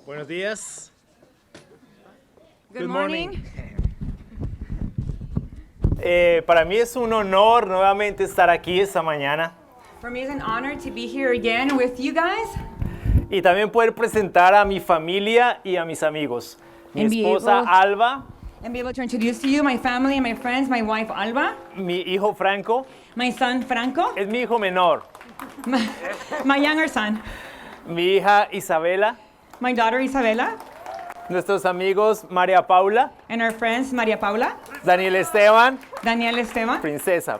Buenos días. Good morning. Para mí es un honor nuevamente estar aquí esta mañana For me, it's an honor to be here again with you guys y también poder presentar a mi familia y a mis amigos. Mi And be esposa able- Alba, and be able to introduce to you my family and my friends, my wife Alba, mi hijo Franco, my son Franco, es mi hijo menor, my younger son, mi hija Isabela, my daughter Isabela, nuestros amigos María Paula, and our friends Maria Paula, Daniel Esteban, Daniel Esteban, princesa,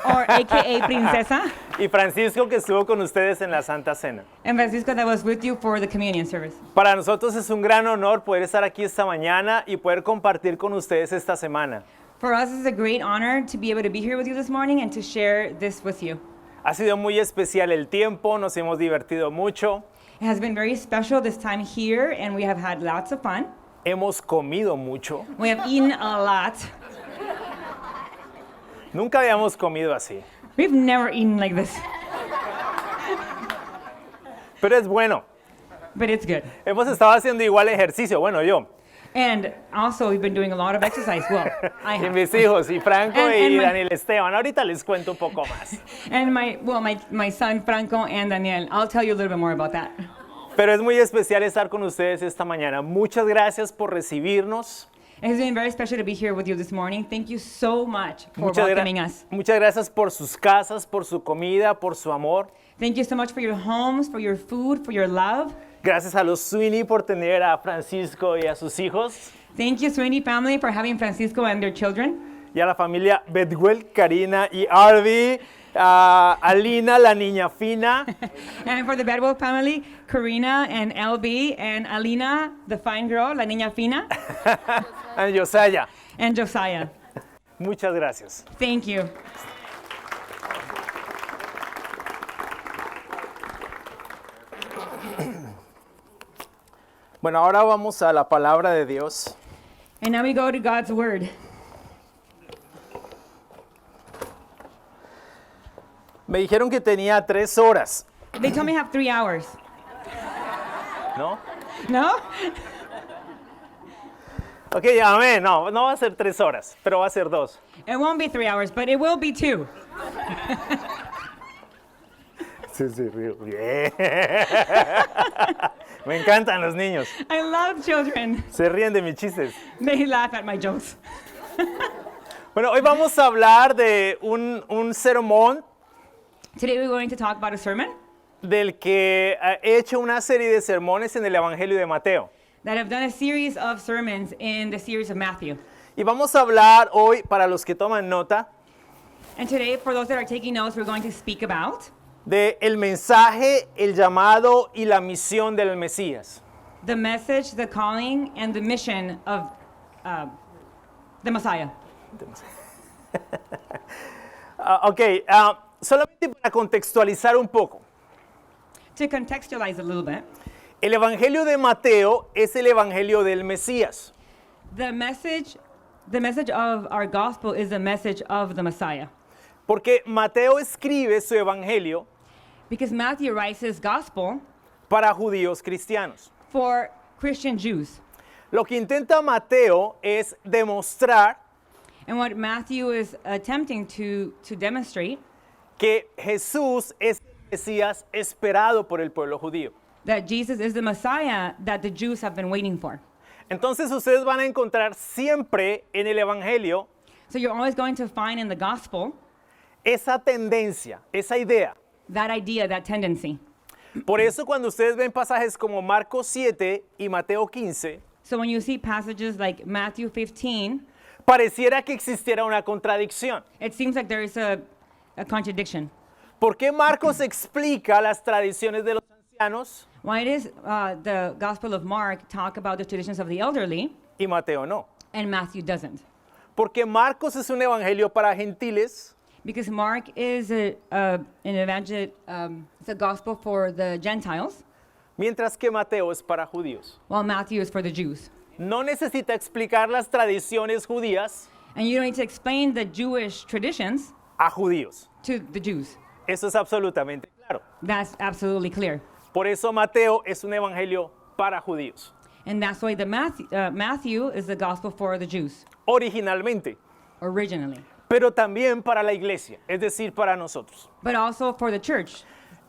or AKA Princesa, y Francisco que estuvo con ustedes en la Santa Cena. and Francisco that was with you for the communion service. Para nosotros es un gran honor poder estar aquí esta mañana y poder compartir con ustedes esta semana. For us, it's a great honor to be able to be here with you this morning and to share this with you. Ha sido muy especial el tiempo, nos hemos divertido mucho, It has been very special this time here, and we have had lots of fun. hemos comido mucho. We have eaten a lot. Nunca habíamos comido así, We've never eaten like this, pero es bueno. but it's good. Hemos estado haciendo igual ejercicio, bueno, yo And also, we've been doing a lot of exercise. Well, I y have. mis hijos, y Franco And y my- Daniel Esteban. Ahorita les cuento un poco más. And my son Franco and Daniel. I'll tell you a little bit more about that. Pero es muy especial estar con ustedes esta mañana. Muchas gracias por recibirnos. It has been very special to be here with you this morning. Thank you so much for welcoming us. Muchas gracias por sus casas, por su comida, por su amor. Thank you so much for your homes, for your food, for your love. Gracias a los Sweeney por tener a Francisco y a sus hijos. Thank you, Sweeney family, for having Francisco and their children. Y a la familia Bedwell, Karina y Arby, a Alina, la niña fina, And for the Bedwell family, Karina and LB and Alina, the fine girl, la niña fina, a Josiah. and Josiah. Muchas gracias. Thank you. Bueno, ahora vamos a la palabra de Dios. And now we go to God's word. Me dijeron que tenía 3 horas, They told me I have 3 hours. ¿no? No? Ok, amén. No, no va a ser 3 horas, pero va a ser 2. It won't be 3 hours, but it will be 2. Sí, sí, río. Bien. Me encantan los niños. I love children. Se ríen de mis chistes. They laugh at my jokes. Bueno, hoy vamos a hablar de un sermón Today we're going to talk about a sermon del que he hecho una serie de sermones en el Evangelio de Mateo. that I've done a series of sermons in the series of Matthew. Y vamos a hablar hoy, para los que toman nota, And today, for those that are taking notes, we're going to speak about de el mensaje, el llamado y la misión del Mesías. the message, the calling, and the mission of the Messiah. Solamente para contextualizar un poco. To contextualize a little bit, El Evangelio de Mateo es el Evangelio del Mesías. the message of our gospel is the message of the Messiah. Porque Mateo escribe su Evangelio Because Matthew writes his gospel para judíos cristianos. for Christian Jews. Lo que intenta Mateo es demostrar And what Matthew is attempting to demonstrate, que Jesús es el Mesías esperado por el pueblo judío. that Jesus is the Messiah that the Jews have been waiting for. Entonces ustedes van a encontrar siempre en el Evangelio So you're always going to find in the gospel esa tendencia, esa idea. that idea, that tendency. Por eso cuando ustedes ven pasajes como Marcos 7 y Mateo 15, So when you see passages like Matthew 15, pareciera que existiera una contradicción. it seems like there is a contradiction. ¿Por qué Marcos explica las tradiciones de los ancianos Why does the Gospel of Mark talk about the traditions of the elderly y Mateo no? and Matthew doesn't? Porque Marcos es un evangelio para gentiles, Because Mark is an evangel, it's a gospel for the Gentiles, mientras que Mateo es para judíos. while Matthew is for the Jews. No necesita explicar las tradiciones judías And you don't need to explain the Jewish traditions a judíos. to the Jews. Eso es absolutamente claro. That's absolutely clear. Por eso Mateo es un evangelio para judíos, And that's why the Matthew is the gospel for the Jews, originalmente, originally. pero también para la iglesia, es decir, para nosotros. But also for the church,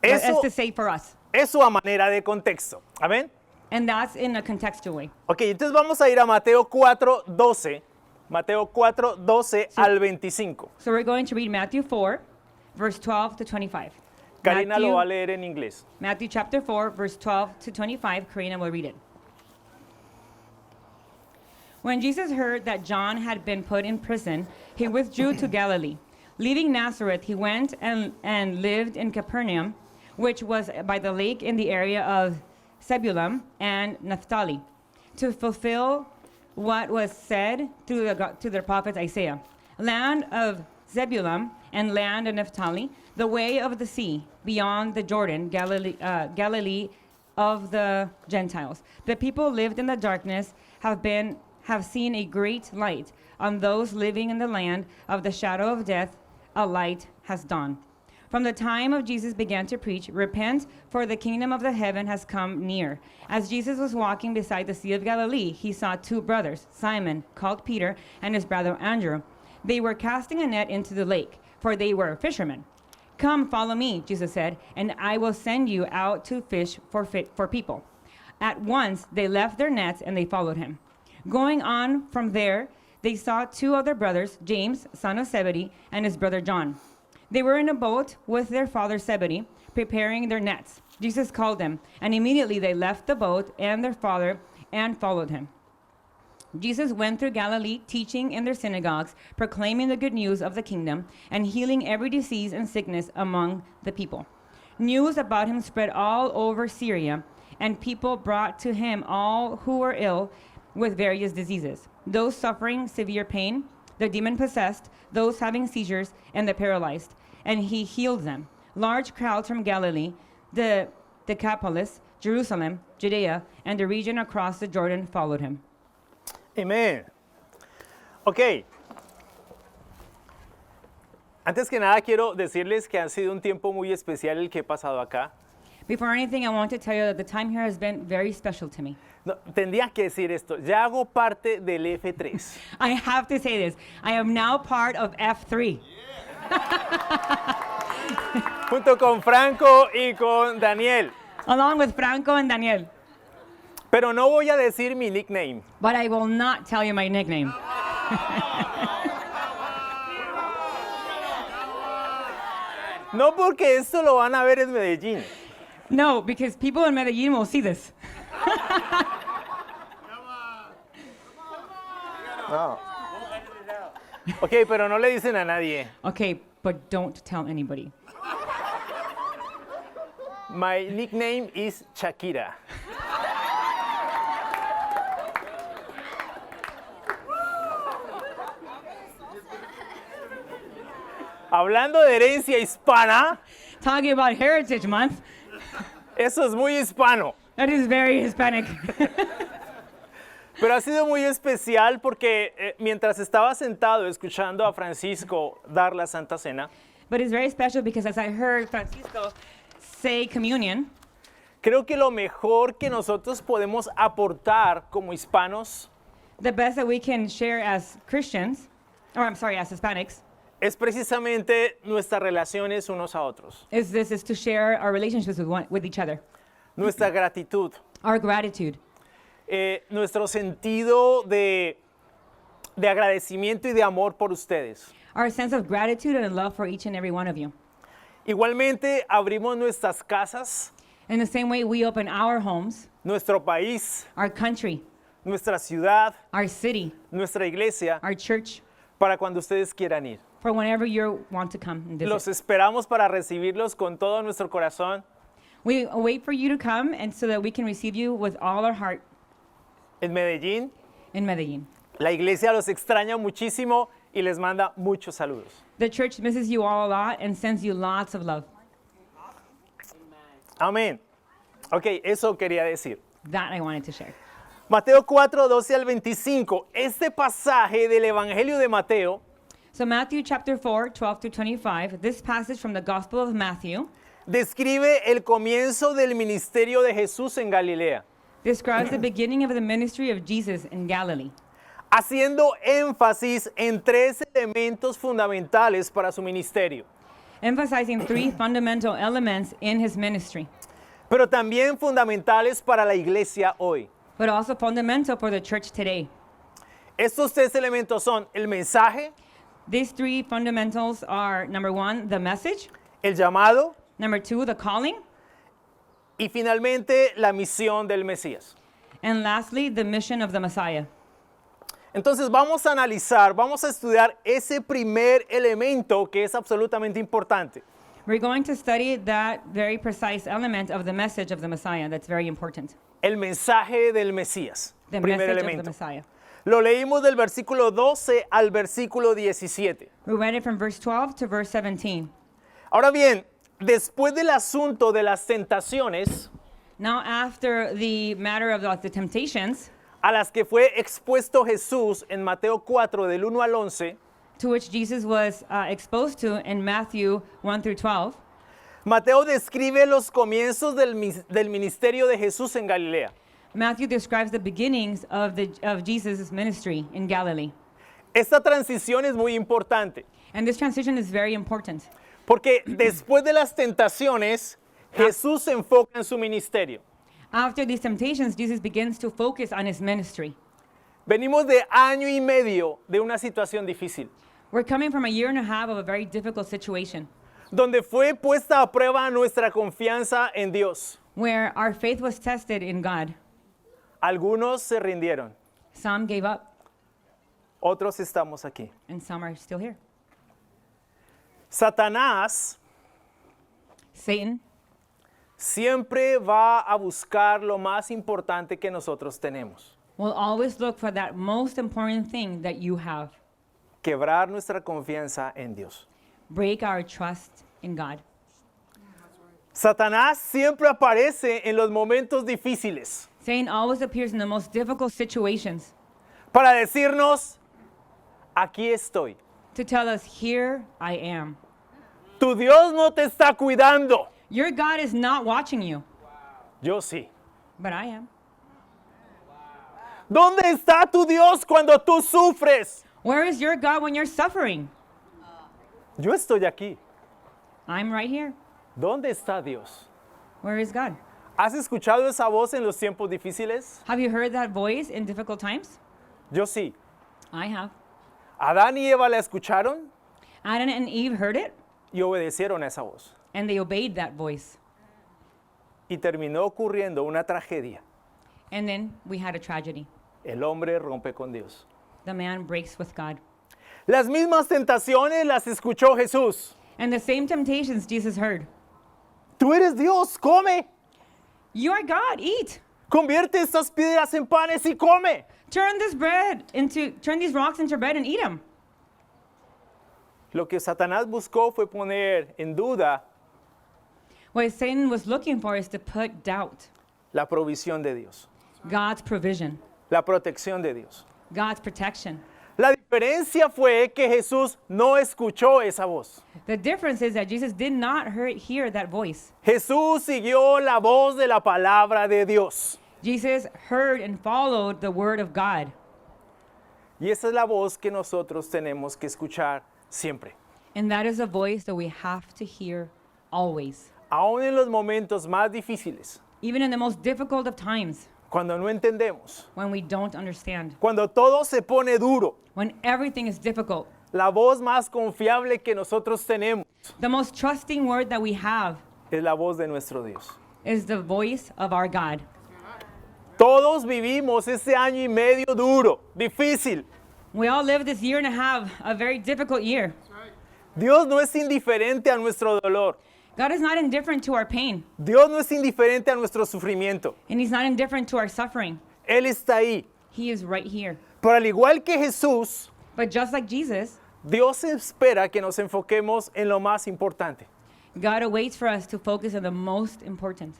as Eso, to say for us. eso a manera de contexto. Amén. And that's in a contextual way. Ok, entonces vamos a ir a Mateo 4:12. Mateo 4:12 al 25. So we're going to read Matthew 4, verse 12 to 25. Karina lo va a leer en inglés. Matthew chapter 4, verse 12 to 25. Karina will read it. When Jesus heard that John had been put in prison, he withdrew to Galilee. Leaving Nazareth, he went and lived in Capernaum, which was by the lake in the area of Zebulun and Naphtali, to fulfill what was said through the prophet Isaiah. Land of Zebulun and land of Naphtali, the way of the sea, beyond the Jordan, Galilee of the Gentiles. The people lived in the darkness have seen a great light. On those living in the land of the shadow of death, a light has dawned. From the time of Jesus began to preach, repent, for the kingdom of the heaven has come near. As Jesus was walking beside the Sea of Galilee, he saw two brothers, Simon, called Peter, and his brother Andrew. They were casting a net into the lake, for they were fishermen. Come, follow me, Jesus said, and I will send you out to fish for people. At once they left their nets and they followed him. Going on from there, they saw two other brothers, James, son of Zebedee, and his brother John. They were in a boat with their father Zebedee, preparing their nets. Jesus called them, and immediately they left the boat and their father and followed him. Jesus went through Galilee, teaching in their synagogues, proclaiming the good news of the kingdom, and healing every disease and sickness among the people. News about him spread all over Syria, and people brought to him all who were ill with various diseases, those suffering severe pain, the demon-possessed, those having seizures, and the paralyzed, and he healed them. Large crowds from Galilee, the Decapolis, Jerusalem, Judea, and the region across the Jordan followed him. Amén. Ok. Antes que nada quiero decirles que ha sido un tiempo muy especial el que he pasado acá. Before anything, I want to tell you that the time here has been very special to me. No, tendría que decir esto, ya hago parte del F3. I have to say this. I am now part of F3. Junto con Franco y con Daniel. Along with Franco and Daniel. Pero no voy a decir mi nickname. But I will not tell you my nickname. No porque esto lo van a ver en Medellín. No, because people in Medellin will see this. No. Ok, pero no le dicen a nadie. Okay, but don't tell anybody. My nickname is Shakira. Hablando de herencia hispana, Talking about Heritage Month, eso es muy hispano. that is very Hispanic. Pero ha sido muy especial porque mientras estaba sentado escuchando a Francisco dar la Santa Cena, But it's very special because as I heard Francisco say communion, creo que lo mejor que nosotros podemos aportar como hispanos the best that we can share as Christians, or I'm sorry, as Hispanics, es precisamente nuestras relaciones unos a otros, is to share our relationships with each other, nuestra gratitud, our gratitude, nuestro sentido de agradecimiento y de amor por ustedes. our sense of gratitude and love for each and every one of you. Igualmente abrimos nuestras casas, In the same way, we open our homes, nuestro país, our country, nuestra ciudad, our city, nuestra iglesia, our church, para cuando ustedes quieran ir. for whenever you want to come and visit. Los esperamos para recibirlos con todo nuestro corazón. We wait for you to come and so that we can receive you with all our heart En Medellín, in Medellin. la iglesia los extraña muchísimo y les manda muchos saludos. The church misses you all a lot and sends you lots of love. Amén. Ok, eso quería decir. That I wanted to share. Mateo 4, 12 al 25. Este pasaje del Evangelio de Mateo So Matthew chapter 4, 12 to 25, this passage from the Gospel of Matthew describe el comienzo del ministerio de Jesús en Galilea. describes the beginning of the ministry of Jesus in Galilee, haciendo énfasis en tres elementos fundamentales para su ministerio, emphasizing three fundamental elements in his ministry, pero también fundamentales para la iglesia hoy. but also fundamental for the church today. Estos tres elementos son el mensaje, These three fundamentals are number one, the message, el llamado number two, the calling, y finalmente la misión del Mesías. and lastly, the mission of the Messiah. Entonces vamos a analizar, vamos a estudiar ese primer elemento que es absolutamente importante. We're going to study that very precise element of the message of the Messiah that's very important. El mensaje del Mesías, The primer message of the elemento. Messiah. Lo leímos del versículo 12 al versículo 17. We read it from verse 12 to verse 17. Ahora bien, después del asunto de las tentaciones Now, after the matter of the temptations, a las que fue expuesto Jesús en Mateo 4 del 1 al 11, to which Jesus was exposed to in Matthew 1 through 12, Mateo describe los comienzos del ministerio de Jesús en Galilea. Matthew describes the beginnings of Jesus' ministry in Galilee. Esta transición es muy importante And this transition is very important porque después de las tentaciones, Jesús se enfoca en su ministerio. after these temptations, Jesus begins to focus on his ministry. Venimos de año y medio de una situación difícil, We're coming from a year and a half of a very difficult situation donde fue puesta a prueba nuestra confianza en Dios. where our faith was tested in God. Algunos se rindieron, Some gave up, otros estamos aquí. and some are still here. Satanás Satan siempre va a buscar lo más importante que nosotros tenemos, will always look for that most important thing that you have. quebrar nuestra confianza en Dios. Break our trust in God. Satanás siempre aparece en los momentos difíciles Satan always appears in the most difficult situations para decirnos, aquí estoy. to tell us, here I am. Tu Dios no te está cuidando. Your God is not watching you, Yo sí. but I am. ¿Dónde está tu Dios cuando tú sufres? Where is your God when you're suffering? Yo estoy aquí. I'm right here. ¿Dónde está Dios? Where is God? ¿Has escuchado esa voz en los tiempos difíciles? Have you heard that voice in difficult times? Yo sí. I have. Adán y Eva la escucharon Adam and Eve heard it, y obedecieron a esa voz. and they obeyed that voice. Y terminó ocurriendo una tragedia. And then we had a tragedy. El hombre rompe con Dios. The man breaks with God. Las mismas tentaciones las escuchó Jesús. And the same temptations Jesus heard. Tú eres Dios, come. You are God, eat. Convierte estas piedras en panes y come. Turn these rocks into bread and eat them. Lo que Satanás buscó fue poner en duda What Satan was looking for is to put doubt, la provisión de Dios, God's provision, la protección de Dios. God's protection. La diferencia fue que Jesús no escuchó esa voz. The difference is that Jesus did not hear that voice. Jesús siguió la voz de la palabra de Dios. Jesus heard and followed the word of God. Y esa es la voz que nosotros tenemos que escuchar siempre. And that is a voice that we have to hear always. Aún en los momentos más difíciles, Even in the most difficult of times, cuando no entendemos, when we don't understand, cuando todo se pone duro, when everything is difficult, la voz más confiable que nosotros tenemos the most trusting word that we have es la voz de nuestro Dios. is the voice of our God. Todos vivimos ese año y medio duro, difícil. We all lived this year and a half, a very difficult year. Dios no es indiferente a nuestro dolor. God is not indifferent to our pain, Dios no es indiferente a nuestro sufrimiento. and He's not indifferent to our suffering. Él está ahí. He is right here. Pero al igual que Jesús, But just like Jesus, Dios espera que nos enfoquemos en lo más importante. God awaits for us to focus on the most important,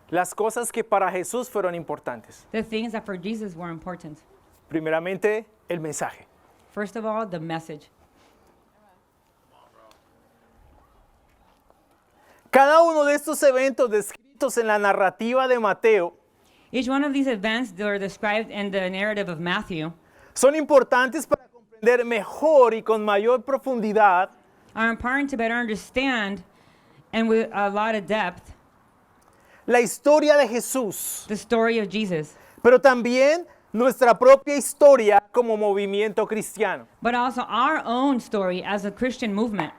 Las cosas que para Jesús fueron importantes. the things that for Jesus were important. Primeramente, el mensaje. First of all, the message. Cada uno de estos eventos descritos en la narrativa de Mateo Each one of these events that are described in the narrative of Matthew son importantes para comprender mejor y con mayor profundidad are important to better understand and with a lot of depth la historia de Jesús, the story of Jesus, pero también nuestra propia historia como movimiento cristiano. but also our own story as a Christian movement.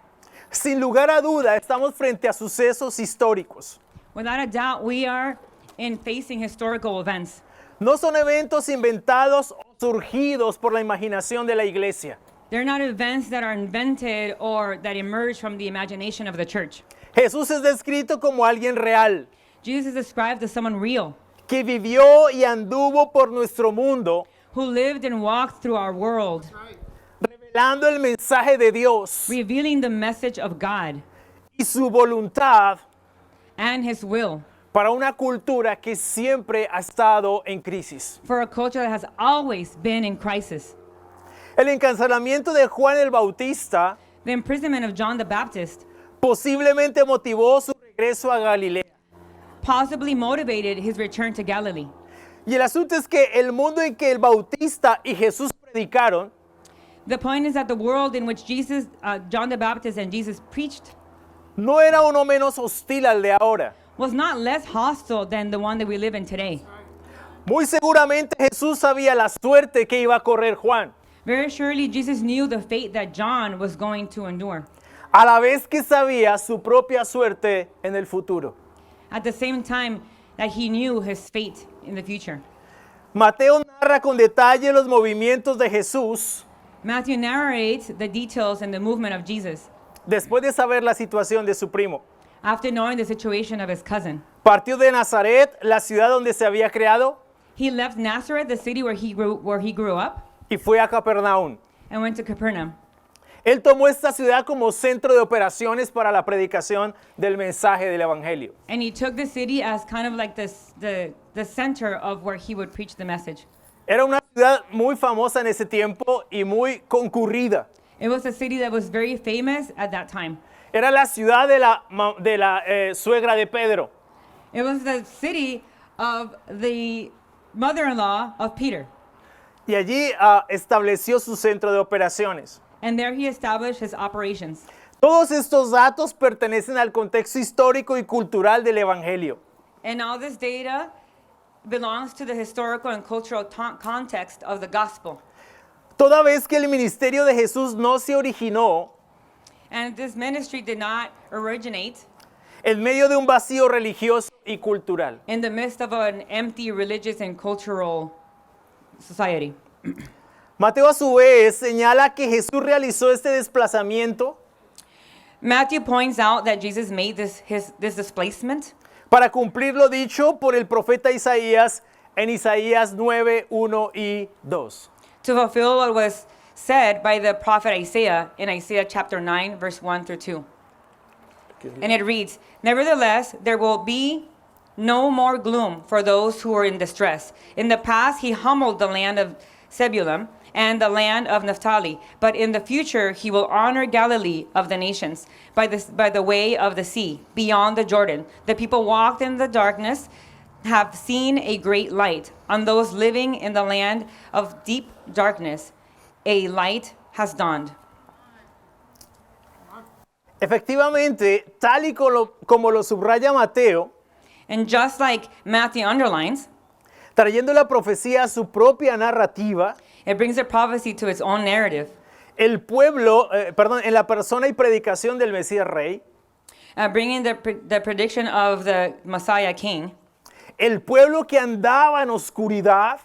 Sin lugar a duda, estamos frente a sucesos históricos. Without a doubt, we are in facing historical events. No son eventos inventados o surgidos por la imaginación de la iglesia. They're not events that are invented or that emerge from the imagination of the church. Jesús es descrito como alguien real, Jesus is described as someone real, que vivió y anduvo por nuestro mundo, who lived and walked through our world, revelando el mensaje de Dios revealing the message of God y su voluntad and his will para una cultura que siempre ha estado en crisis. for a culture that has always been in crisis. El encarcelamiento de Juan el Bautista The imprisonment of John the Baptist posiblemente motivó su regreso a Galilea. possibly motivated his return to Galilee. Y el asunto es que el mundo en que el Bautista y Jesús predicaron The point is that the world in which John the Baptist and Jesus preached no era uno menos hostil al de ahora. was not less hostile than the one that we live in today. Muy seguramente Jesús sabía la suerte que iba a correr Juan, Very surely Jesus knew the fate that John was going to endure, a la vez que sabía su propia suerte en el futuro. at the same time that he knew his fate in the future. Mateo narra con detalle los movimientos de Jesús Matthew narrates the details and the movement of Jesus después de saber la situación de su primo. after knowing the situation of his cousin. Partió de Nazaret, la ciudad donde se había creado, He left Nazareth, the city where he grew up, y fue a Capernaum. and went to Capernaum. Él tomó esta ciudad como centro de operaciones para la predicación del mensaje del Evangelio. And he took the city as kind of like the center of where he would preach the message. Era una ciudad muy famosa en ese tiempo y muy concurrida. It was a city that was very famous at that time. Era la ciudad de la suegra de Pedro. It was the city of the mother-in-law of Peter. Y allí estableció su centro de operaciones. And there he established his operations. Todos estos datos pertenecen al contexto histórico y cultural del Evangelio. And all this data belongs to the historical and cultural context of the gospel. Toda vez que el ministerio de Jesús no se originó And this ministry did not originate en medio de un vacío religioso y cultural. in the midst of an empty religious and cultural society. Mateo a su vez señala que Jesús realizó este desplazamiento Matthew points out that Jesus made this displacement para cumplir lo dicho por el profeta Isaías en Isaías 9, 1 y 2. to fulfill what was said by the prophet Isaiah in Isaiah chapter 9, verse 1 through 2. And it reads, "Nevertheless, there will be no more gloom for those who are in distress. In the past, he humbled the land of Zebulun and the land of Naphtali, but in the future, he will honor Galilee of the nations by the way of the sea, beyond the Jordan. The people walked in the darkness have seen a great light. On those living in the land of deep darkness, a light has dawned." Efectivamente, tal y como lo subraya Mateo, And just like Matthew underlines, trayendo la profecía a su propia narrativa, it brings the prophecy to its own narrative, el pueblo, en la persona y predicación del Mesías Rey, bringing the prediction of the Messiah King. el pueblo que andaba en oscuridad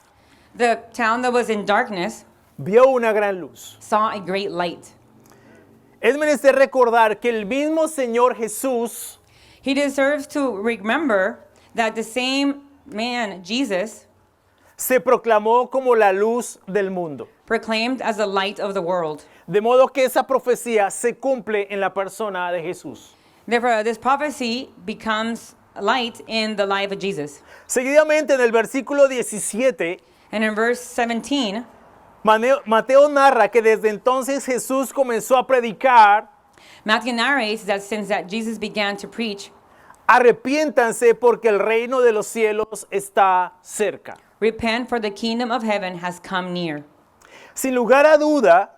The town that was in darkness vio una gran luz. saw a great light. Es menester recordar que el mismo Señor Jesús He deserves to remember that the same man, Jesus, se proclamó como la luz del mundo. proclaimed as the light of the world. De modo que esa profecía se cumple en la persona de Jesús. Therefore, this prophecy becomes light in the life of Jesus. Seguidamente en el versículo 17, And in verse 17, Mateo narra que desde entonces Jesús comenzó a predicar Matthew narrates that since that Jesus began to preach Arrepiéntanse porque el reino de los cielos está cerca. Repent, for the kingdom of heaven has come near. Sin lugar a duda,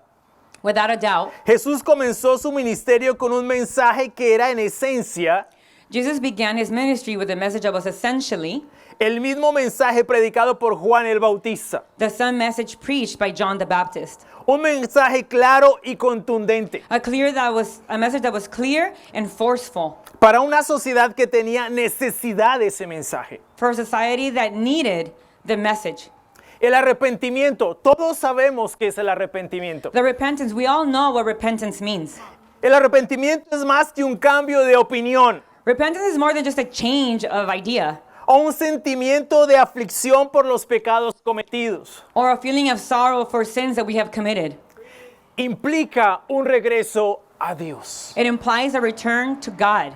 Without a doubt, Jesús comenzó su ministerio con un mensaje que era en esencia Jesus began his ministry with a message that was essentially el mismo mensaje predicado por Juan el Bautista. the same message preached by John the Baptist. Un mensaje claro y contundente A message that was clear and forceful para una sociedad que tenía necesidad de ese mensaje. for a society that needed the message. El arrepentimiento, todos sabemos qué es el arrepentimiento. The repentance, we all know what repentance means. El arrepentimiento es más que un cambio de opinión Repentance is more than just a change of idea o un sentimiento de aflicción por los pecados cometidos. or a feeling of sorrow for sins that we have committed. Implica un regreso a Dios, It implies a return to God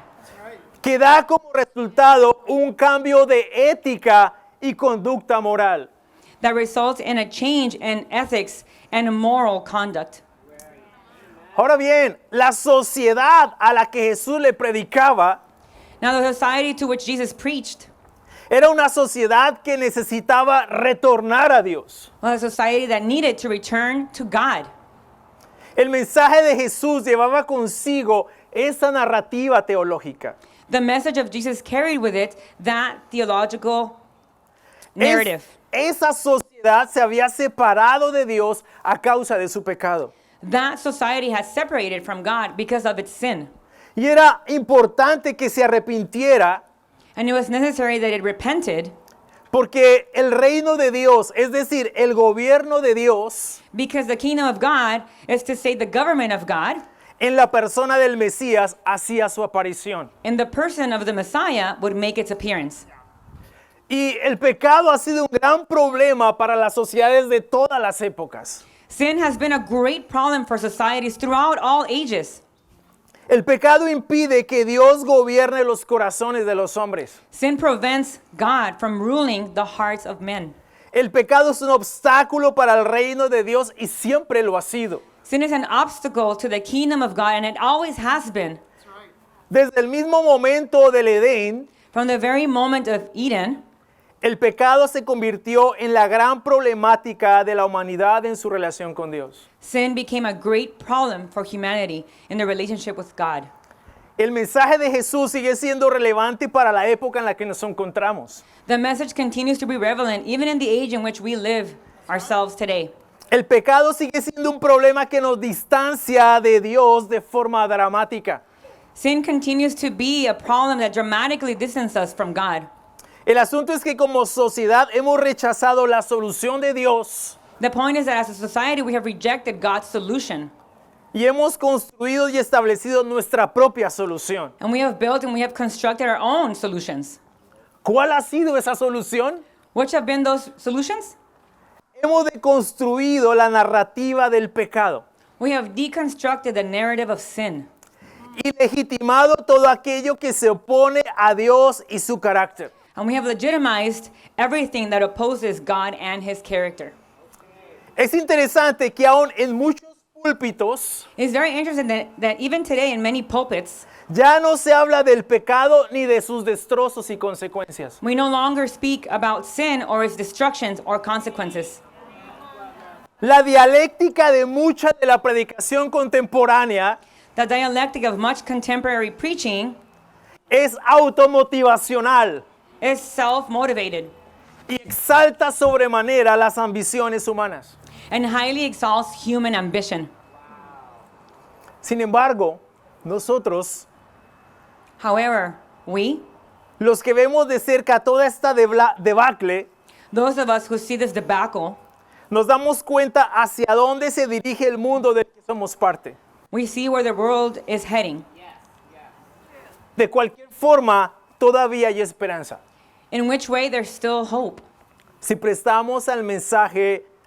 que da como resultado un cambio de ética y conducta moral. that results in a change in ethics and moral conduct. Ahora bien, la sociedad a la que Jesús le predicaba Now, the society to which Jesus preached era una sociedad que necesitaba retornar a Dios. was a society that needed to return to God. El mensaje de Jesús llevaba consigo esa narrativa teológica. The message of Jesus carried with it that theological Es- narrative. esa sociedad se había separado de Dios a causa de su pecado. That society has separated from God because of its sin. Y era importante que se arrepintiera And it was necessary that it repented porque el reino de Dios, es decir, el gobierno de Dios, because the kingdom of God is to say the government of God en la persona del Mesías hacía su aparición. and the person of the Messiah would make its appearance. Y el pecado ha sido un gran problema para las sociedades de todas las épocas. Sin has been a great problem for societies throughout all ages. El pecado impide que Dios gobierne los corazones de los hombres. Sin prevents God from ruling the hearts of men. El pecado es un obstáculo para el reino de Dios y siempre lo ha sido. Sin is an obstacle to the kingdom of God, and it always has been. Desde el mismo momento del Edén, From the very moment of Eden, el pecado se convirtió en la gran problemática de la humanidad en su relación con Dios. sin became a great problem for humanity in their relationship with God. El mensaje de Jesús sigue siendo relevante para la época en la que nos encontramos. The message continues to be relevant even in the age in which we live ourselves today. El pecado sigue siendo un problema que nos distancia de Dios de forma dramática. Sin continues to be a problem that dramatically distances us from God. El asunto es que como sociedad hemos rechazado la solución de Dios The point is that as a society, we have rejected God's solution. y hemos construido y establecido nuestra propia solución. And we have built and we have constructed our own solutions. ¿Cuál ha sido esa solución? Which have been those solutions? Hemos deconstruido la narrativa del pecado We have deconstructed the narrative of sin y legitimado todo aquello que se opone a Dios y su carácter. and we have legitimized everything that opposes God and his character. Es interesante que aún en muchos púlpitos It's very interesting that even today in many pulpits, ya no se habla del pecado ni de sus destrozos y consecuencias. we no longer speak about sin or its destructions or consequences. La dialéctica de mucha de la predicación contemporánea The dialectic of much contemporary preaching es automotivacional is self-motivated y exalta sobremanera las ambiciones humanas. and highly exalts human ambition. Sin embargo, nosotros, However, we, los que vemos de cerca toda esta debacle, those of us who see this debacle, nos damos cuenta hacia dónde se dirige el mundo del que somos parte. we see where the world is heading. De cualquier forma, todavía hay esperanza. In which way there's still hope. Si prestamos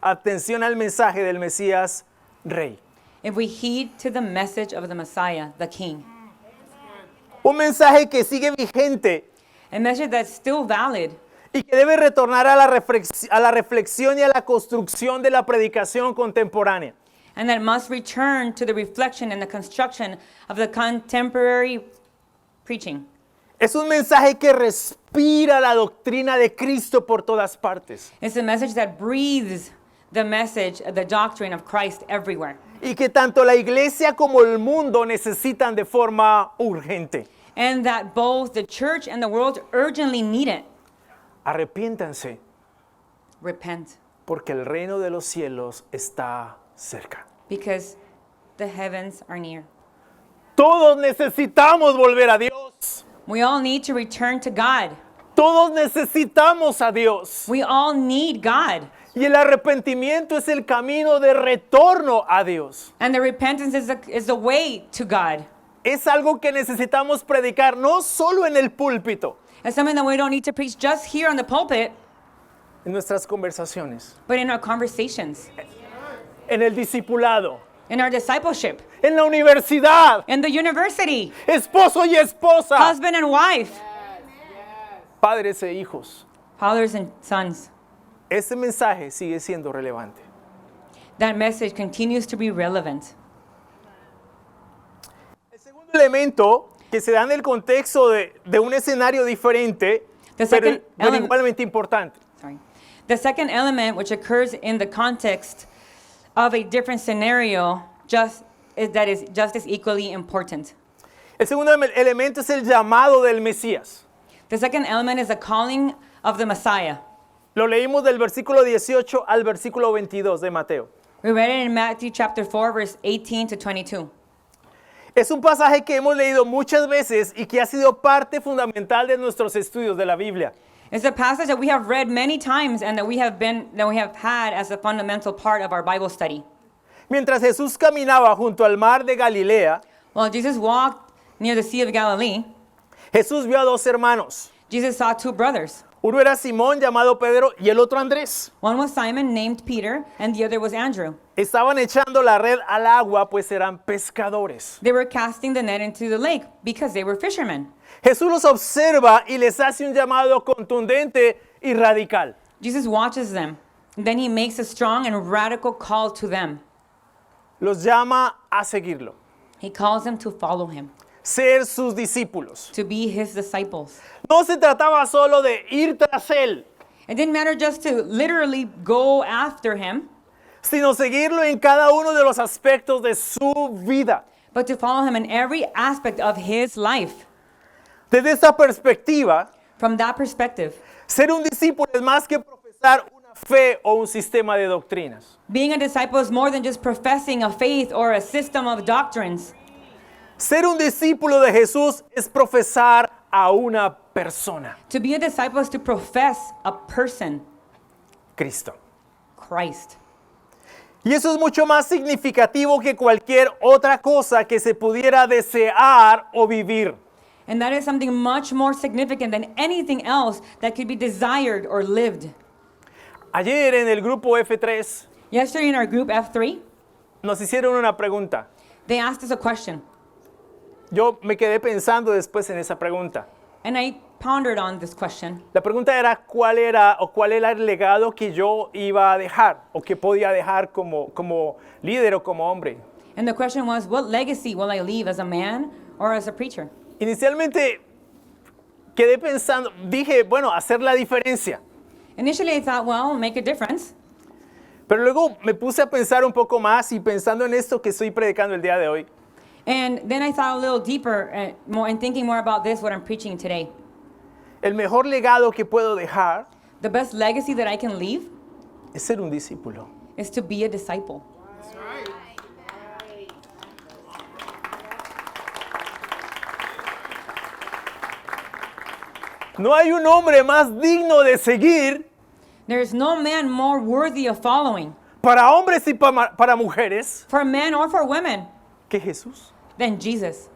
atención al mensaje del Mesías Rey. If we heed to the message of the Messiah, the King. Un mensaje que sigue vigente A message that's still valid y que debe retornar a la reflexión y a la construcción de la predicación contemporánea. and that must return to the reflection and the construction of the contemporary preaching. Es un mensaje que respira la doctrina de Cristo por todas partes. It's a message that breathes the message, the doctrine of Christ everywhere. Y que tanto la iglesia como el mundo necesitan de forma urgente. And that both the church and the world urgently need it. Arrepiéntanse, Repent, porque el reino de los cielos está cerca. because the heavens are near. Todos necesitamos volver a Dios. We all need to return to God. Todos necesitamos a Dios. We all need God. Y el arrepentimiento es el camino de retorno a Dios. And the repentance is the way to God. Es algo que necesitamos predicar no solo en el púlpito, It's something that we don't need to preach just here on the pulpit, en nuestras conversaciones, but in our conversations, en el discipulado, in our discipleship, en la universidad, in the university, esposo y esposa, husband and wife, padres e hijos. fathers and sons. Este mensaje sigue siendo relevante. That message continues to be relevant. El segundo elemento que se da en el contexto de un escenario diferente, The pero second element- igualmente importante. Sorry. The second element, which occurs in the context of a different scenario, that is just as equally important. El segundo elemento es el llamado del Mesías. The second element is the calling of the Messiah. Lo leímos del versículo 18 al versículo 22 de Mateo. We read it in Matthew chapter 4, verse 18 to 22. Es un pasaje que hemos leído muchas veces y que ha sido parte fundamental de nuestros estudios de la Biblia. It's a passage that we have read many times and that we have had as a fundamental part of our Bible study. Mientras Jesús caminaba junto al mar de Galilea, While Jesus walked near the Sea of Galilee, Jesús vio a dos hermanos. Jesus saw two brothers. Uno era Simón, llamado Pedro, y el otro Andrés. One was Simon, named Peter, and the other was Andrew. Estaban echando la red al agua, pues eran pescadores. They were casting the net into the lake because they were fishermen. Jesús los observa y les hace un llamado contundente y radical. Jesus watches them. Then he makes a strong and radical call to them. Los llama a seguirlo, He calls them to follow him, ser sus discípulos. to be his disciples. No se trataba solo de ir tras él, It didn't matter just to literally go after him, sino seguirlo en cada uno de los aspectos de su vida. but to follow him in every aspect of his life. Desde esta perspectiva, From that perspective, ser un discípulo es más que profesar una fe o un sistema de doctrinas. being a disciple is more than just professing a faith or a system of doctrines. Ser un discípulo de Jesús es profesar a una persona, To be a disciple is to profess a person, Cristo. Christ. Y eso es mucho más significativo que cualquier otra cosa que se pudiera desear o vivir. And that is something much more significant than anything else that could be desired or lived. Ayer en el grupo F3 Yesterday in our group F3, nos hicieron una pregunta. they asked us a question. Yo me quedé pensando después en esa pregunta. And I pondered on this question. La pregunta era cuál era el legado que yo iba a dejar o que podía dejar como líder o como hombre. And the question was, what legacy will I leave as a man or as a preacher? Inicialmente quedé pensando, dije, bueno, hacer la diferencia. Initially, I thought, well, make a difference. Pero luego me puse a pensar un poco más y pensando en esto que estoy predicando el día de hoy, And then I thought a little deeper and thinking more about this, what I'm preaching today. el mejor legado que puedo dejar The best legacy that I can leave es ser un discípulo. is to be a disciple. No hay un hombre más digno de seguir There is no man more worthy of following, para hombres y para mujeres for men or for women, que Jesús. than Jesus.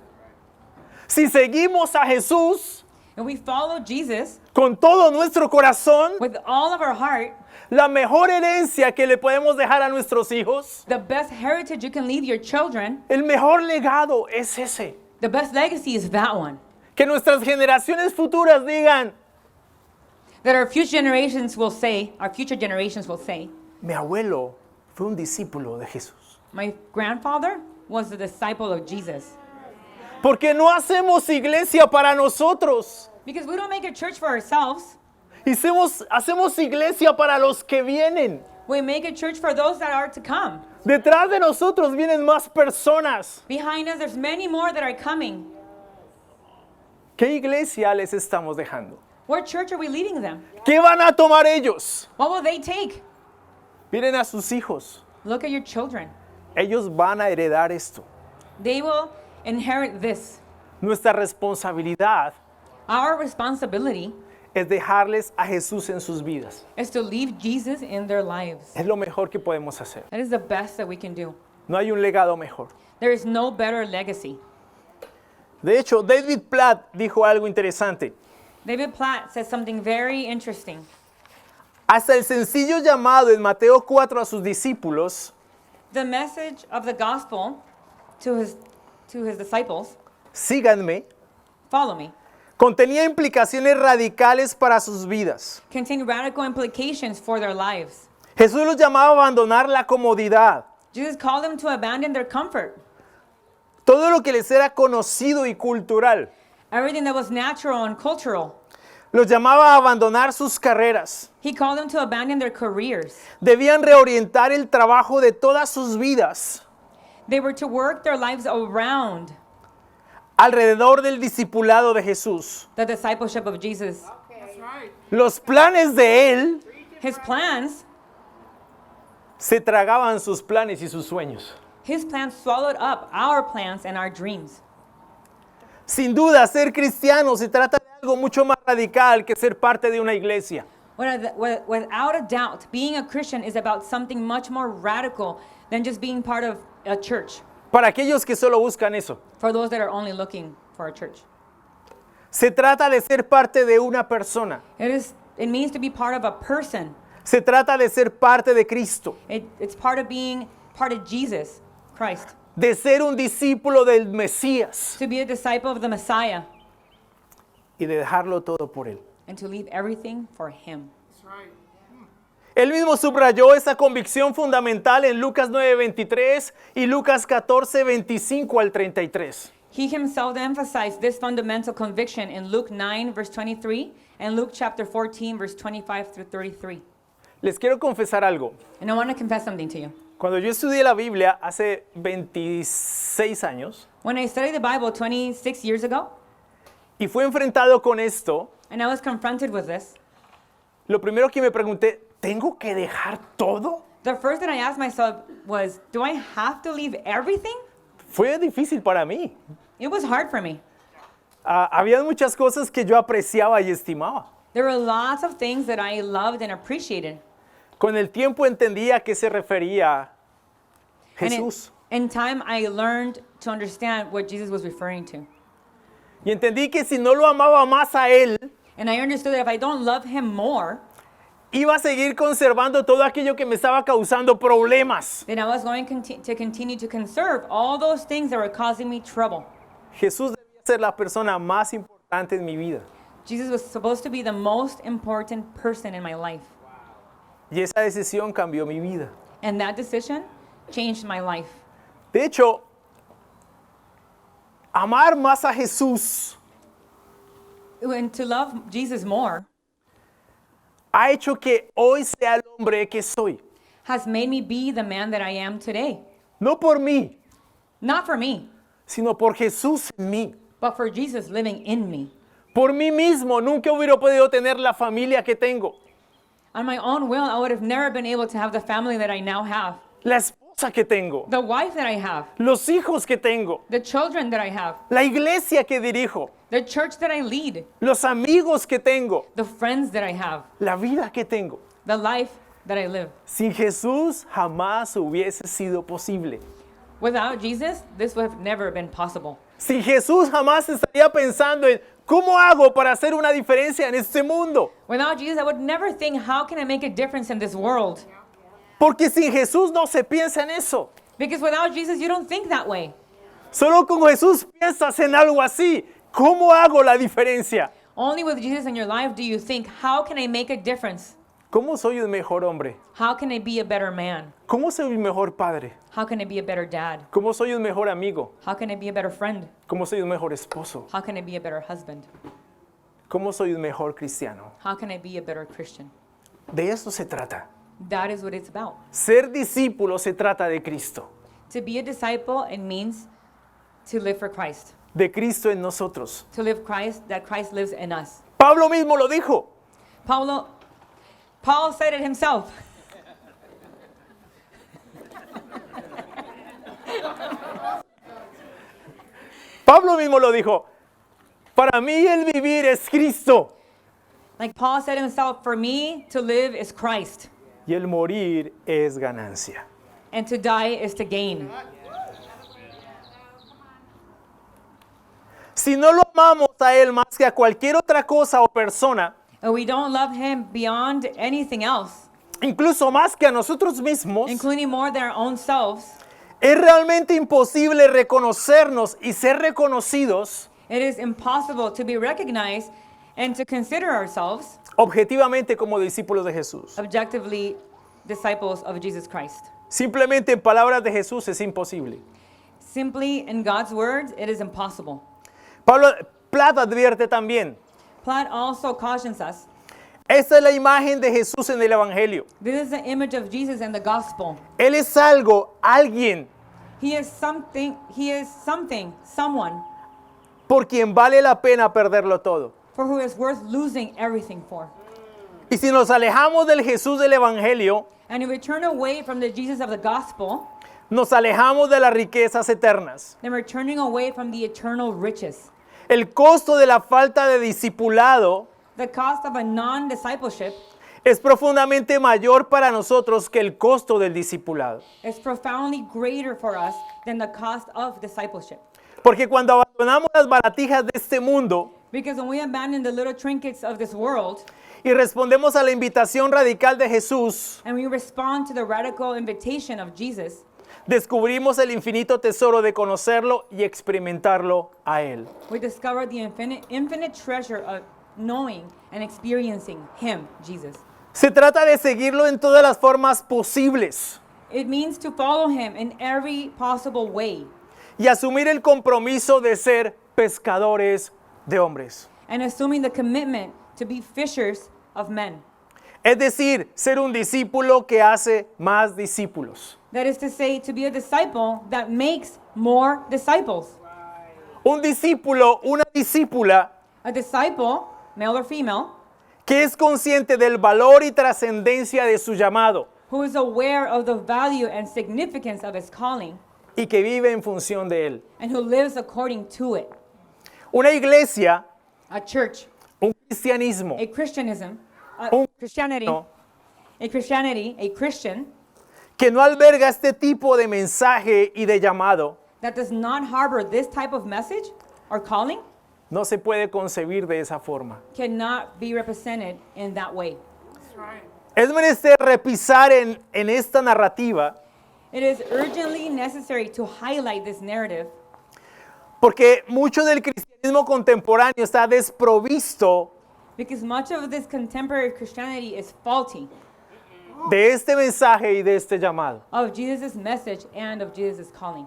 Si seguimos a Jesús And we follow Jesus con todo nuestro corazón, with all of our heart. la mejor herencia que le podemos dejar a nuestros hijos, The best heritage you can leave your children, el mejor legado es ese. the best legacy is that one. Que nuestras generaciones futuras digan, That our future generations will say, mi abuelo fue un discípulo de Jesús. my grandfather was a disciple of Jesus. Porque no hacemos iglesia para nosotros. Because we don't make a church for ourselves. Hacemos iglesia para los que vienen. We make a church for those that are to come. Detrás de nosotros vienen más personas. Behind us, there's many more that are coming. ¿Qué iglesia les estamos dejando? What church are we leading them? ¿Qué van a tomar ellos? What will they take? Miren a sus hijos. Look at your children. Ellos van a heredar esto. They will inherit this. Nuestra responsabilidad Our responsibility es dejarles a Jesús en sus vidas. is to leave Jesus in their lives. Es lo mejor que podemos hacer. That is the best that we can do. No hay un legado mejor. There is no better legacy. De hecho, David Platt dijo algo interesante. David Platt says something very interesting. Hasta el sencillo llamado en Mateo 4 a sus discípulos The message of the gospel to his disciples, síganme, follow me, contenía implicaciones radicales para sus vidas. contain radical implications for their lives. Jesús los llamaba a abandonar la comodidad, Jesus called them to abandon their comfort, todo lo que les era conocido y cultural. everything that was natural and cultural. Los llamaba a abandonar sus carreras. He called them to abandon their careers. Debían reorientar el trabajo de todas sus vidas They were to work their lives around alrededor del discipulado de Jesús. the discipleship of Jesus. Los planes de Él His plans, se tragaban sus planes y sus sueños. his plans swallowed up our plans and our dreams. Sin duda, ser cristiano se trata de algo mucho más radical que ser parte de una iglesia. Without a doubt, being a Christian is about something much more radical than just being part of a church, Para aquellos que solo buscan eso, for those that are only looking for a church. se trata de ser parte de una persona. It means to be part of a person. Se trata de ser parte de Cristo, It's part of being part of Jesus Christ, de ser un discípulo del Mesías to be a disciple of the Messiah y de dejarlo todo por Él. and to leave everything for him. Él mismo subrayó esa convicción fundamental en Lucas 9:23 y Lucas 14:25 al 33. He himself emphasized this fundamental conviction in Luke 9, verse 23, and Luke chapter 14, verse 25 through 33. Les quiero confesar algo. And I want to confess something to you. Cuando yo estudié la Biblia hace 26 años When I studied the Bible 26 years ago, y fui enfrentado con esto, and I was confronted with this, lo primero que me pregunté, ¿tengo que dejar todo? the first thing I asked myself was, do I have to leave everything? Fue difícil para mí. It was hard for me. Había muchas cosas que yo apreciaba y estimaba. There were lots of things that I loved and appreciated. Con el tiempo entendí a qué se refería And Jesús. in time, I learned to understand what Jesus was referring to. Y entendí que si no lo amaba más a Él, And I understood that if I don't love him more, iba a seguir conservando todo aquello que me estaba causando problemas. then I was going to continue to conserve all those things that were causing me trouble. Jesús debía ser la persona más importante en mi vida. Jesus was supposed to be the most important person in my life. Y esa decisión cambió mi vida. And that decision changed my life. De hecho, amar más a Jesús And to love Jesus more ha hecho que hoy sea el hombre que soy. has made me be the man that I am today. No por mí, Not for me, sino por Jesús en mí. but for Jesus living in me. Por mí mismo nunca hubiera podido tener la familia que tengo, On my own will, I would have never been able to have the family that I now have, la esposa que tengo, the wife that I have, los hijos que tengo, the children that I have, la iglesia que dirijo, the church that I lead, los amigos que tengo, the friends that I have, la vida que tengo. the life that I live. Sin Jesús jamás hubiese sido posible. Without Jesus, this would have never been possible. Sin Jesús jamás estaría pensando en cómo hago para hacer una diferencia en este mundo. Without Jesus, I would never think, how can I make a difference in this world? Porque sin Jesús no se piensa en eso. Because without Jesus, you don't think that way. Solo con Jesús piensas en algo así. ¿Cómo hago la diferencia? Only with Jesus in your life do you think, how can I make a difference? ¿Cómo soy un mejor hombre? How can I be a better man? ¿Cómo soy un mejor padre? How can I be a better dad? ¿Cómo soy un mejor amigo? How can I be a better friend? ¿Cómo soy un mejor esposo? How can I be a better husband? ¿Cómo soy un mejor cristiano? How can I be a better Christian? De eso se trata. That is what it's about. Ser discípulo se trata de Cristo. To be a disciple, it means to live for Christ. De Cristo en nosotros. To live Christ, that Christ lives in us. Pablo mismo lo dijo. Paul said it himself. Pablo mismo lo dijo. Para mí el vivir es Cristo Like Paul said himself, for me to live is Christ, y el morir es ganancia. and to die is to gain. Si no lo amamos a Él más que a cualquier otra cosa o persona, And we don't love him beyond anything else, incluso más que a nosotros mismos, including more than our own selves. es realmente imposible reconocernos y ser reconocidos It is impossible to be recognized and to consider ourselves objetivamente como discípulos de Jesús. objectively disciples of Jesus Christ. Simplemente en palabras de Jesús es imposible. Simply, in God's words, it is impossible. Plato advierte también, Platt also cautions us. esta es la imagen de Jesús en el Evangelio. This is the image of Jesus in the gospel. Él es algo, alguien, He is something, someone por quien vale la pena perderlo todo. for who is worth losing everything for. Y si nos alejamos del Jesús del Evangelio, And if we turn away from the Jesus of the gospel, nos alejamos de las riquezas eternas. then we're turning away from the eternal riches. El costo de la falta de discipulado The cost of a non-discipleship es profundamente mayor para nosotros que el costo del discipulado. is profoundly greater for us than the cost of discipleship. Porque cuando abandonamos las baratijas de este mundo Because when we abandon the little trinkets of this world y respondemos a la invitación radical de Jesús, and we respond to the radical invitation of Jesus, descubrimos el infinito tesoro de conocerlo y experimentarlo a Él. we discover the infinite treasure of knowing and experiencing Him, Jesus. Se trata de seguirlo en todas las formas posibles It means to follow Him in every possible way y asumir el compromiso de ser pescadores de hombres. and assuming the commitment to be fishers of men. Es decir, ser un discípulo que hace más discípulos. That is to say, to be a disciple that makes more disciples. Un discípulo, una discípula A disciple, male or female, que es consciente del valor y trascendencia de su llamado who is aware of the value and significance of his calling y que vive en función de él. and who lives according to it. Una iglesia, A church, un cristianismo, a Christianism, Un- Christianity, no, a Christian que no alberga este tipo de mensaje y de llamado, that does not harbor this type of message or calling no se puede concebir de esa forma. cannot be represented in that way. Es menester repisar en esta narrativa It is urgently necessary to highlight this narrative porque mucho del cristianismo contemporáneo está desprovisto because much of this contemporary Christianity is faulty de este mensaje y de este llamado. of Jesus' message and of Jesus' calling.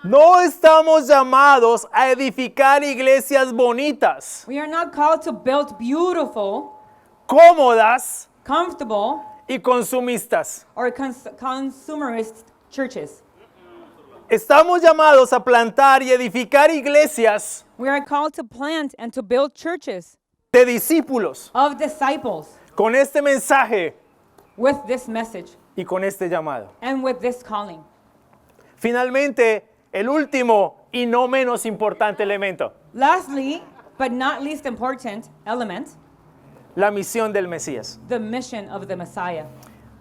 No estamos llamados a edificar iglesias bonitas, We are not called to build beautiful, cómodas comfortable, y consumistas. or consumerist churches. Estamos llamados a plantar y edificar iglesias We are called to plant and to build churches de discípulos of disciples con este mensaje with this message y con este llamado. and with this calling. Finalmente, el último y no menos importante elemento, Lastly, but not least important element, la misión del Mesías. the mission of the Messiah.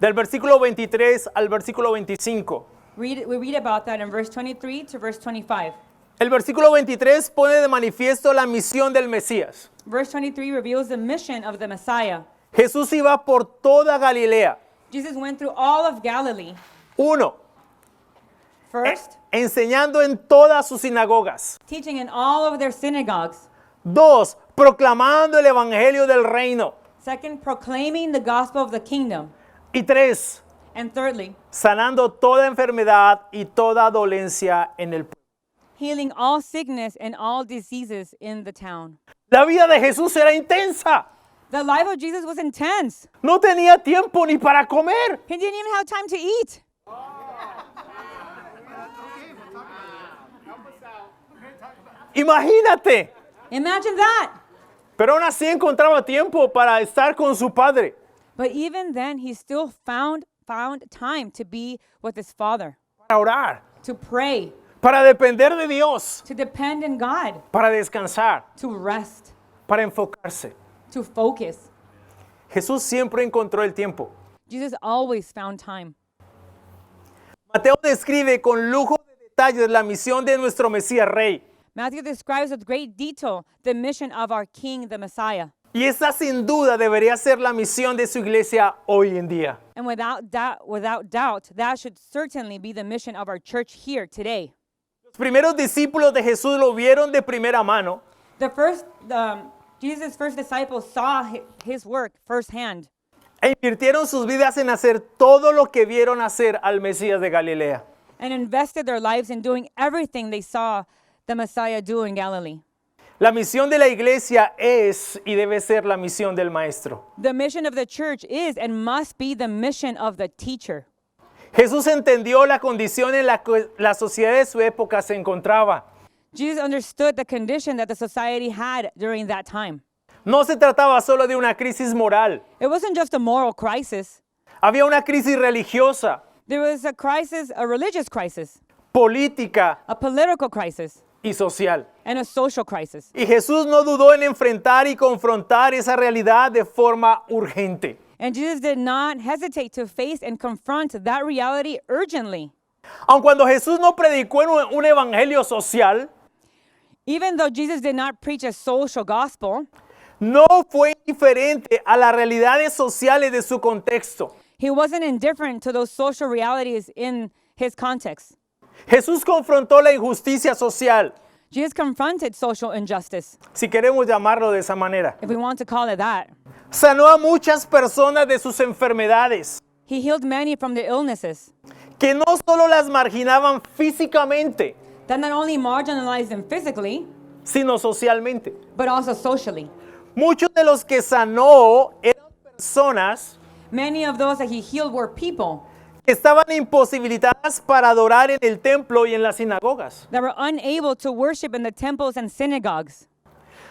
Del versículo 23 al versículo 25. We read about that in verse 23 to verse 25. El versículo 23 pone de manifiesto la misión del Mesías. Verse 23 reveals the mission of the Messiah. Jesús iba por toda Galilea. Jesus went through all of Galilee. 1. First, Enseñando en todas sus sinagogas. teaching in all of their synagogues. 2. Proclamando el evangelio del reino. Second, proclaiming the gospel of the kingdom. Y 3, And thirdly, sanando toda enfermedad y toda dolencia en el pueblo. healing all sickness and all diseases in the town. La vida de Jesús era intensa. The life of Jesus was intense. No tenía tiempo ni para comer. He didn't even have time to eat. Imagínate. Imagine that. Pero aún así encontraba tiempo para estar con su padre, But even then, he still found time to be with his father, para orar, to pray, para depender de Dios, to depend on God, para descansar, to rest, para enfocarse. to focus. Jesús siempre encontró el tiempo. Jesus always found time. Mateo describe con lujo de detalles la misión de nuestro Mesías Rey. Matthew describes with great detail the mission of our King, the Messiah. Y esa sin duda debería ser la misión de su iglesia hoy en día. And without doubt, that should certainly be the mission of our church here today. Los primeros discípulos de Jesús lo vieron de primera mano Jesus' first disciples saw his work firsthand, e invirtieron sus vidas en hacer todo lo que vieron hacer al Mesías de Galilea. and invested their lives in doing everything they saw the Messiah do in Galilee. La misión de la iglesia es y debe ser la misión del maestro. The mission of the church is and must be the mission of the teacher. Jesús entendió la condición en la que la sociedad de su época se encontraba. Jesus understood the condition that the society had during that time. No se trataba solo de una crisis moral. It wasn't just a moral crisis. Había una crisis religiosa, There was a crisis, a religious crisis, política a political crisis, y social. and a social crisis. Y Jesús no dudó en enfrentar y confrontar esa realidad de forma urgente. And Jesus did not hesitate to face and confront that reality urgently. Aun cuando Jesús no predicó en un evangelio social, Even though Jesus did not preach a social gospel, no fue indiferente a las realidades sociales de su contexto. he wasn't indifferent to those social realities in his context. Jesús confrontó la injusticia social, Jesus confronted social injustice, si queremos llamarlo de esa manera. if we want to call it that. Sanó a muchas personas de sus enfermedades, He healed many from their illnesses que no solo las marginaban físicamente, that not only marginalized them physically, sino socialmente. but also socially. Muchos de los que sanó eran personas Many of those that he healed were people que estaban imposibilitadas para adorar en el templo y en las sinagogas. that were unable to worship in the temples and synagogues.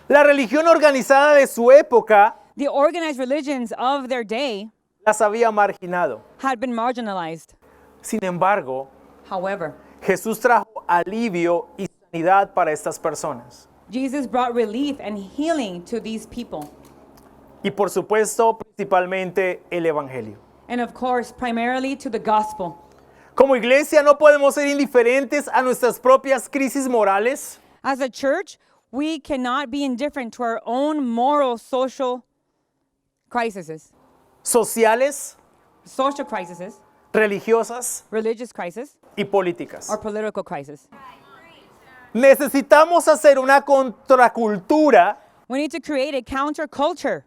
La religión organizada de su época The organized religions of their day las había marginado. had been marginalized. Sin embargo, However, Jesús trajo alivio y sanidad para estas personas. Jesus brought relief and healing to these people. Y por supuesto, principalmente el Evangelio. And of course, primarily to the gospel. Como iglesia no podemos ser indiferentes a nuestras propias crisis morales, As a church, we cannot be indifferent to our own moral, social crises, sociales, religiosas religious crisis, y políticas. or political crisis. Necesitamos hacer una contracultura We need to create a counterculture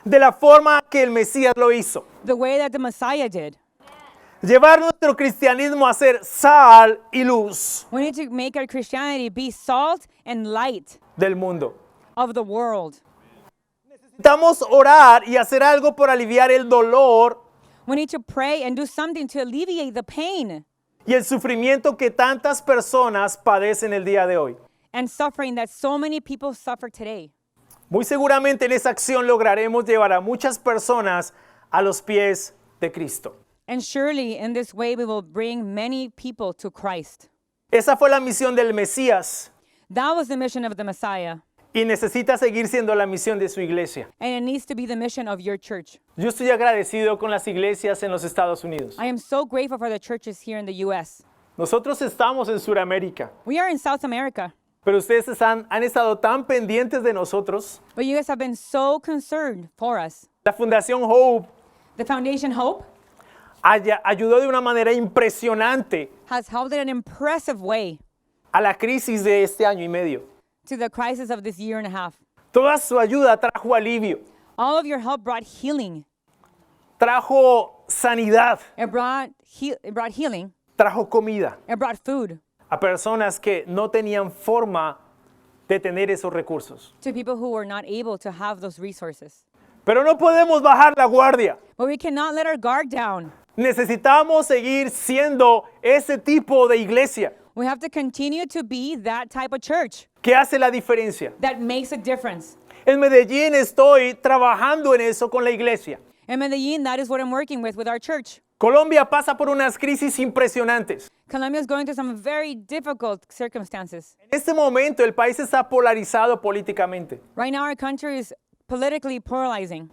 de la forma que el Mesías lo hizo. the way that the Messiah did. Llevar nuestro cristianismo a ser sal y luz We need to make our Christianity be salt and light del mundo. of the world. Necesitamos orar y hacer algo por aliviar el dolor We need to pray and do something to alleviate the pain y el sufrimiento que tantas personas padecen el día de hoy. and suffering that so many people suffer today. Muy seguramente en esa acción lograremos llevar a muchas personas a los pies de Cristo. And surely in this way we will bring many people to Christ. Esa fue la misión del Mesías That was the mission of the Messiah, y necesita seguir siendo la misión de su iglesia. and it needs to be the mission of your church. Yo estoy agradecido con las iglesias en los Estados Unidos. I am so grateful for the churches here in the U.S. Nosotros estamos en Sudamérica, We are in South America, pero ustedes han estado tan pendientes de nosotros. but you guys have been so concerned for us. La Fundación Hope The Foundation Hope ayudó de una manera impresionante has helped in an impressive way a la crisis de este año y medio. to the crisis of this year and a half. Toda su ayuda trajo alivio. All of your help brought healing. trajo sanidad, It brought healing. trajo comida It brought food a personas que no tenían forma de tener esos recursos. to people who were not able to have those resources. Pero no podemos bajar la guardia. But we cannot let our guard down. Necesitamos seguir siendo ese tipo de iglesia We have to continue to be that type of church que hace la diferencia. that makes a difference. En Medellín estoy trabajando en eso con la iglesia. In Medellin, that is what I'm working with our church. Colombia pasa por unas crisis impresionantes. Colombia is going through some very difficult circumstances. En este momento el país está polarizado políticamente. Right now, our country is politically polarizing.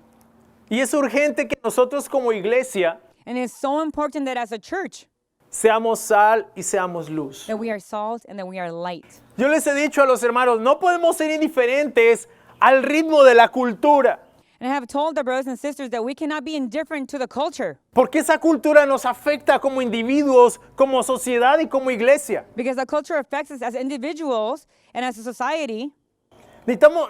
Y es urgente que nosotros como iglesia And it's so important that as a church, seamos sal y seamos luz. that we are salt and that we are light. Yo les he dicho a los hermanos, no podemos ser indiferentes al ritmo de la cultura, And I have told the brothers and sisters that we cannot be indifferent to the culture porque esa cultura nos afecta como individuos, como sociedad y como iglesia. because the culture affects us as individuals and as a society.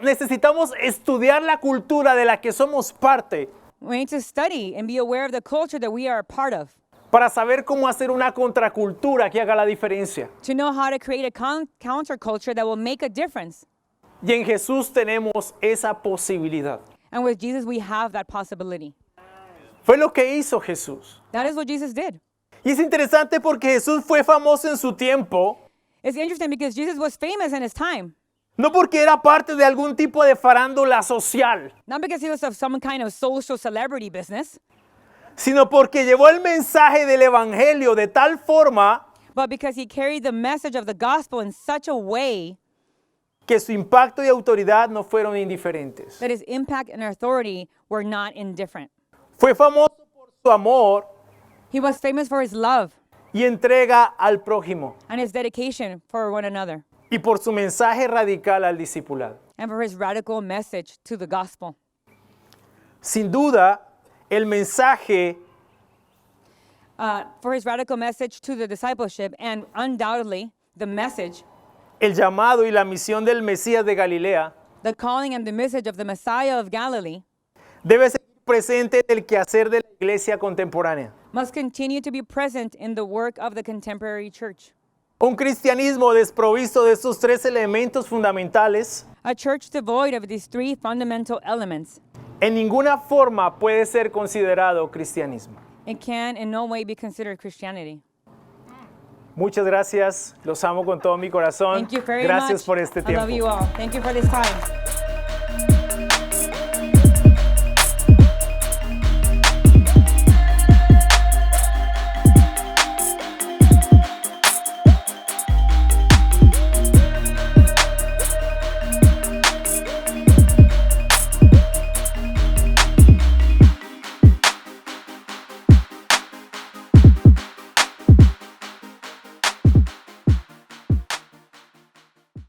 Necesitamos estudiar la cultura de la que somos parte We need to study and be aware of the culture that we are a part of para saber cómo hacer una contracultura que haga la diferencia. to know how to create a counterculture that will make a difference. Y en Jesús tenemos esa posibilidad. And with Jesus, we have that possibility. Fue lo que hizo Jesús. That is what Jesus did. Y es interesante porque Jesús fue famoso en su tiempo, It's interesting because Jesus was famous in his time, no porque era parte de algún tipo de farándula social, not because he was of some kind of social celebrity business, sino porque llevó el mensaje del Evangelio de tal forma but because he carried the message of the gospel in such a way que su impacto y autoridad no fueron indiferentes. that his impact and authority were not indifferent. Fue famoso por su amor He was famous for his love y entrega al prójimo and his dedication for one another y por su mensaje radical al discipulado. and for his radical message to the gospel. Sin duda, el mensaje For his radical message to the discipleship, and undoubtedly the message, el llamado y la misión del Mesías de Galilea the calling and the message of the Messiah of Galilee debe ser presente en el quehacer de la iglesia contemporánea. must continue to be present in the work of the contemporary church. Un cristianismo desprovisto de estos tres elementos fundamentales A church devoid of these three fundamental elements, en ninguna forma puede ser considerado cristianismo. it can in no way be considered Christianity. Muchas gracias, los amo con todo mi corazón. Thank you very Gracias much. por este I love tiempo. you all. Thank you for this time.